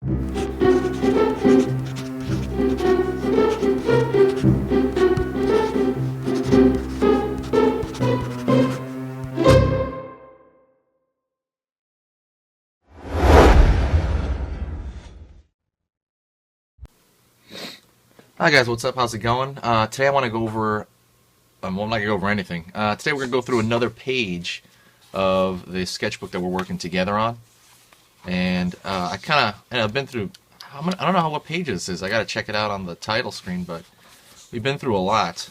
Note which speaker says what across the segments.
Speaker 1: Hi guys, what's up? How's it going? Today I want to go over, well, I'm not going to go over anything. Today we're going to go through another page of the sketchbook that we're working together on. And I've been through, I don't know what page this is. I got to check it out on the title screen, but we've been through a lot.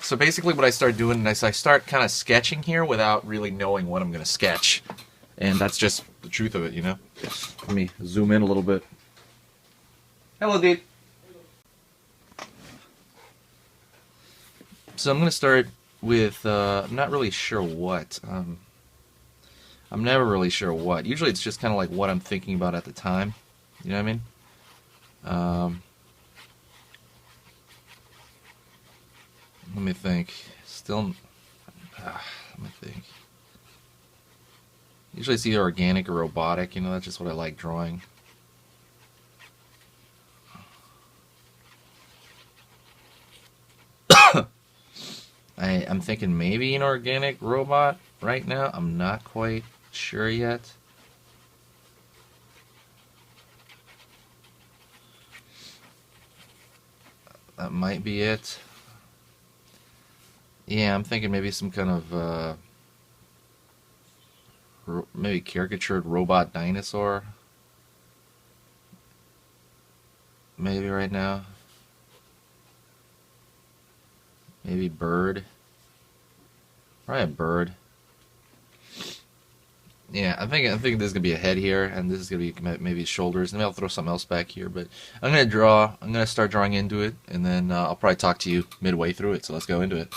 Speaker 1: So basically what I start doing is I start kind of sketching here without really knowing what I'm going to sketch. And that's just the truth of it, you know? Let me zoom in a little bit. Hello, dude. So I'm going to start with, I'm not really sure what. I'm never really sure what. Usually it's just kind of like what I'm thinking about at the time. You know what I mean? Let me think. Let me think. Usually it's either organic or robotic. You know, that's just what I like drawing. I'm thinking maybe an organic robot right now. I'm not quite sure yet. That might be it. Yeah, I'm thinking maybe some kind of maybe caricatured robot dinosaur. Maybe right now. Maybe bird. Probably a bird. Yeah, I think this is gonna be a head here, and this is gonna be maybe shoulders, and maybe I'll throw something else back here. But I'm gonna start drawing into it, and then I'll probably talk to you midway through it. So let's go into it.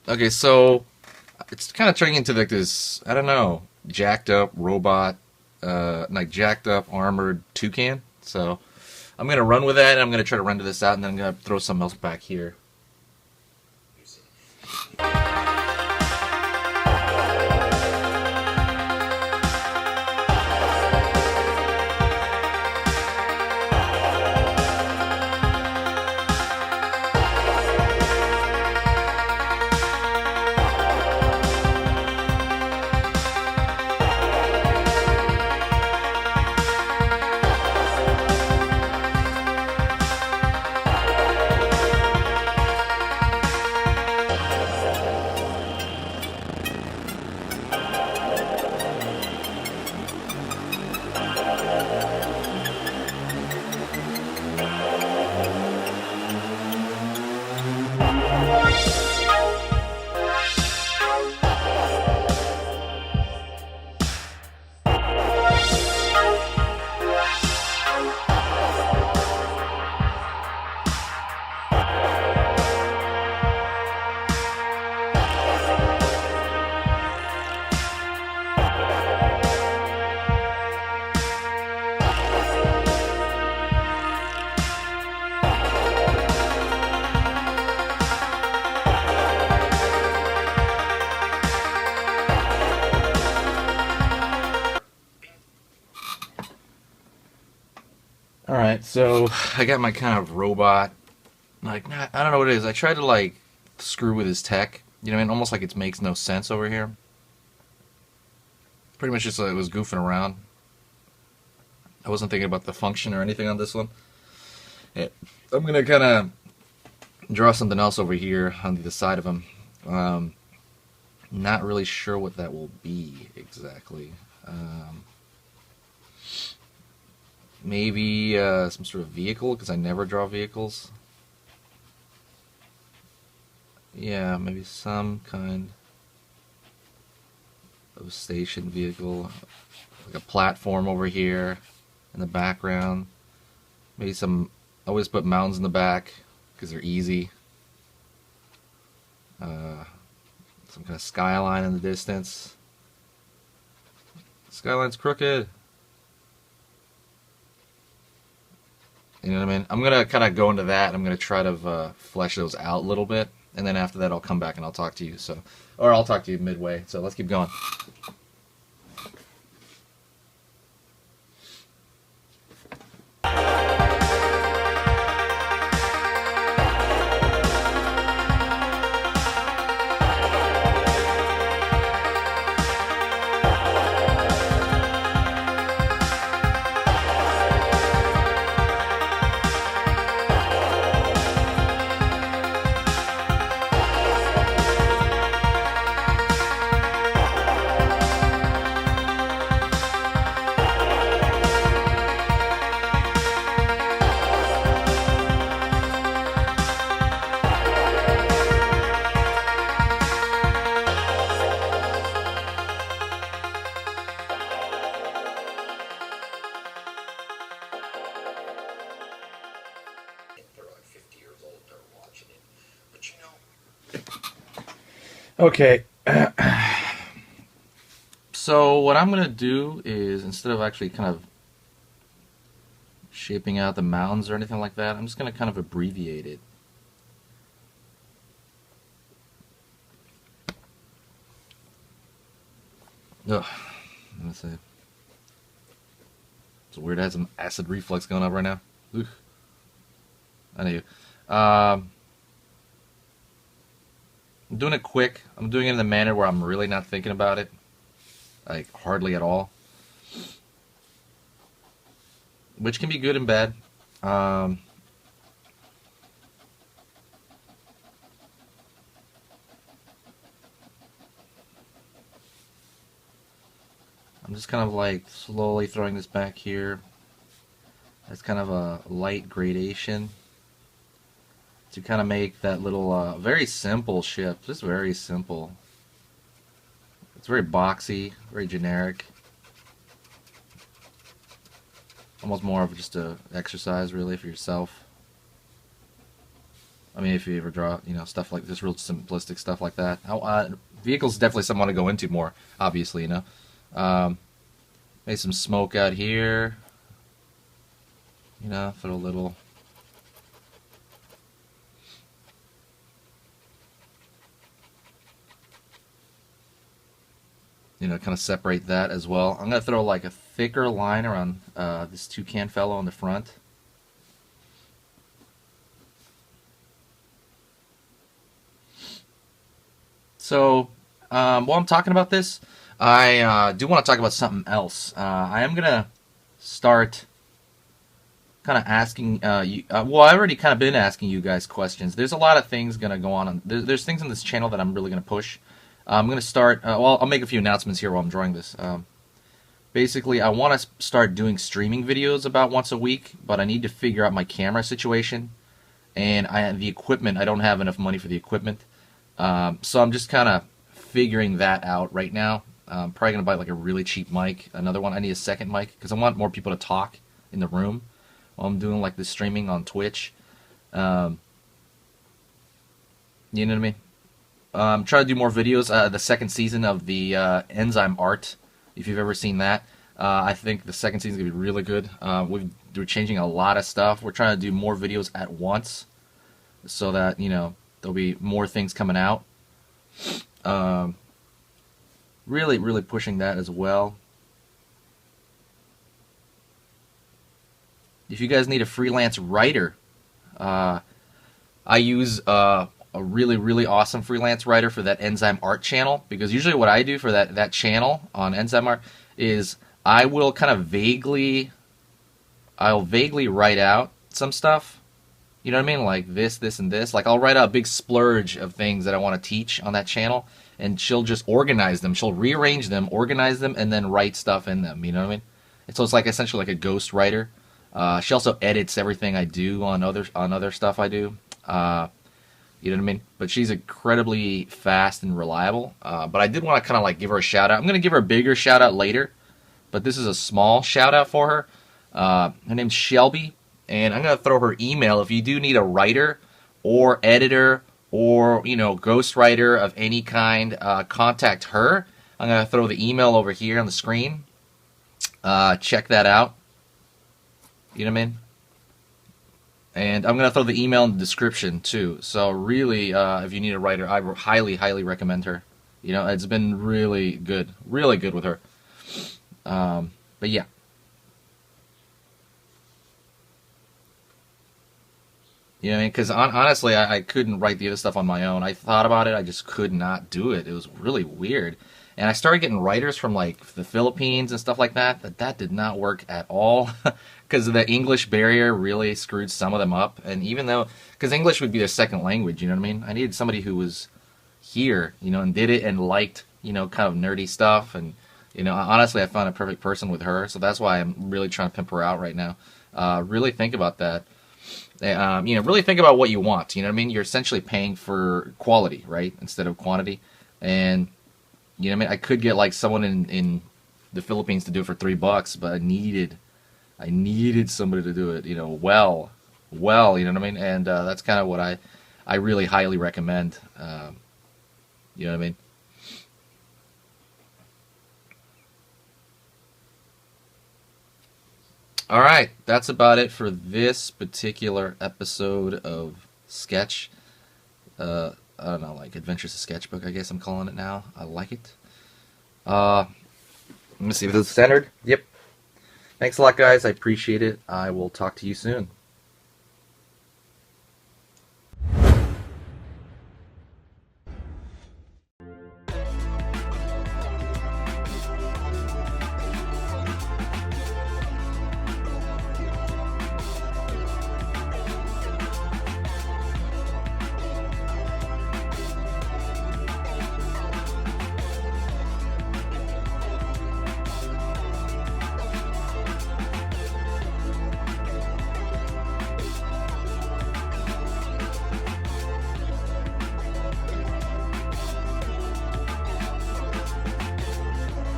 Speaker 1: Okay, so it's kind of turning into like this, I don't know, jacked up robot, like jacked up armored toucan. So I'm gonna run with that, and I'm gonna try to render this out, and then I'm gonna throw something else back here. Alright, so I got my kind of robot, like, I don't know what it is. I tried to, like, screw with his tech, you know what I mean? Almost like it makes no sense over here. Pretty much just like it was goofing around. I wasn't thinking about the function or anything on this one. Yeah, I'm going to kind of draw something else over here on the side of him. Not really sure what that will be exactly. Maybe some sort of vehicle, because I never draw vehicles. Yeah, maybe some kind of station vehicle, like a platform over here in the background. Maybe some. I always put mountains in the back because they're easy. Some kind of skyline in the distance. Skyline's crooked. You know what I mean? I'm gonna kind of go into that. I'm gonna try to flesh those out a little bit, and then after that, I'll come back and I'll talk to you. So, or I'll talk to you midway. So let's keep going. Okay. So what I'm gonna do is, instead of actually kind of shaping out the mountains or anything like that, I'm just gonna kind of abbreviate it. Ugh. Let me see. It's weird. I have some acid reflux going on right now. Ugh. I know. I'm doing it quick. I'm doing it in a manner where I'm really not thinking about it. Like, hardly at all. Which can be good and bad. I'm just kind of like slowly throwing this back here. That's kind of a light gradation to kind of make that little very simple ship. Just very simple. It's very boxy, very generic. Almost more of just a exercise, really, for yourself. I mean, if you ever draw, you know, stuff like this, real simplistic stuff like that. Vehicles definitely something I want to go into more, obviously, you know. Maybe some smoke out here. You know, throw a little. You know, kind of separate that as well. I'm going to throw like a thicker line around this toucan fellow on the front. So, while I'm talking about this, I do want to talk about something else. I am going to start kind of asking you. Well, I've already kind of been asking you guys questions. There's a lot of things going to go on. There's things on this channel that I'm really going to push. I'm going to start, well, I'll make a few announcements here while I'm drawing this. Basically, I want to start doing streaming videos about once a week, but I need to figure out my camera situation. And the equipment, I don't have enough money for the equipment. So I'm just kind of figuring that out right now. I'm probably going to buy like a really cheap mic. Another one, I need a second mic, because I want more people to talk in the room while I'm doing like this streaming on Twitch. You know what I mean? Trying to do more videos. The second season of the enzyme art, if you've ever seen that, I think the second season is gonna be really good. We're changing a lot of stuff. We're trying to do more videos at once, so that, you know, there'll be more things coming out. Really pushing that as well. If you guys need a freelance writer, I use a really awesome freelance writer for that Enzyme Art channel, because usually what I do for that channel on Enzyme Art is I will kind of I'll vaguely write out some stuff. You know what I mean? Like this, and this. Like I'll write out a big splurge of things that I want to teach on that channel, and she'll just organize them. She'll rearrange them, organize them, and then write stuff in them. You know what I mean? And so it's like essentially like a ghost writer. She also edits everything I do on other stuff I do. You know what I mean? But she's incredibly fast and reliable. But I did want to kind of like give her a shout out. I'm going to give her a bigger shout out later, but this is a small shout out for her. Her name's Shelby, and I'm going to throw her email. If you do need a writer or editor or, you know, ghostwriter of any kind, contact her. I'm going to throw the email over here on the screen. Check that out. You know what I mean? And I'm going to throw the email in the description too. So really, if you need a writer, I highly, highly recommend her. You know, it's been really good with her. But yeah. You know what I mean? Because honestly, I couldn't write the other stuff on my own. I thought about it. I just could not do it. It was really weird. And I started getting writers from like the Philippines and stuff like that. That did not work at all. Because the English barrier really screwed some of them up. And even though, because English would be their second language, you know what I mean? I needed somebody who was here, you know, and did it and liked, you know, kind of nerdy stuff. And, you know, honestly, I found a perfect person with her. So that's why I'm really trying to pimp her out right now. Really think about that. You know, really think about what you want. You know what I mean? You're essentially paying for quality, right? Instead of quantity. And, you know what I mean? I could get like someone in the Philippines to do it for $3, but I needed somebody to do it, you know, well, you know what I mean? And that's kind of what I really highly recommend. You know what I mean? All right, that's about it for this particular episode of Sketch. I don't know, like Adventures of Sketchbook, I guess I'm calling it now. I like it. Let me see if it's centered. Yep. Thanks a lot, guys. I appreciate it. I will talk to you soon.